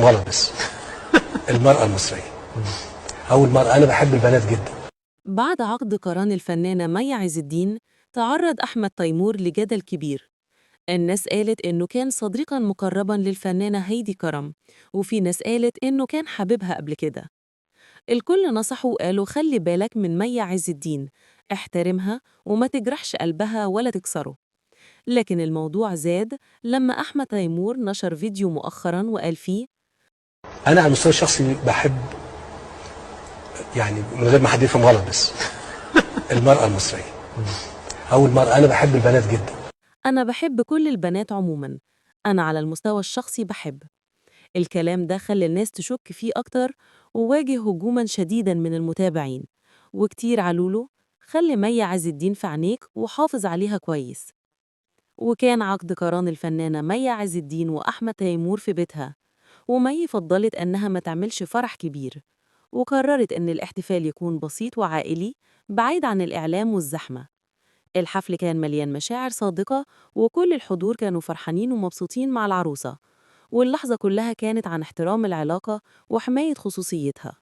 يفهم غلط بس. المرأة المصرية أو المرأة، أنا بحب البنات جدا. بعد عقد قران الفنانة مي عز الدين، تعرض أحمد تيمور لجدل كبير. الناس قالت إنه كان صديقاً مقرباً للفنانة هيدي كرم، وفي ناس قالت إنه كان حبيبها قبل كده. الكل نصحه وقالوا خلي بالك من مي عز الدين، احترمها وما تجرحش قلبها ولا تكسره. لكن الموضوع زاد لما أحمد تيمور نشر فيديو مؤخراً وقال فيه: أنا على المستوى الشخصي بحب، يعني من غير ما حد يفهم غلط بس، المرأة المصرية أو المرأة، أنا بحب البنات جدا. أنا بحب كل البنات عموماً، أنا على المستوى الشخصي بحب. الكلام ده خلى الناس تشك فيه أكتر، وواجه هجوماً شديداً من المتابعين، وكتير علوله خلي مي عز الدين في عينيك وحافظ عليها كويس. وكان عقد قران الفنانة مي عز الدين وأحمد تيمور في بيتها، ومي فضلت أنها ما تعملش فرح كبير، وقررت أن الاحتفال يكون بسيط وعائلي بعيد عن الإعلام والزحمة. الحفل كان مليان مشاعر صادقة، وكل الحضور كانوا فرحانين ومبسوطين مع العروسة، واللحظة كلها كانت عن احترام العلاقة وحماية خصوصيتها.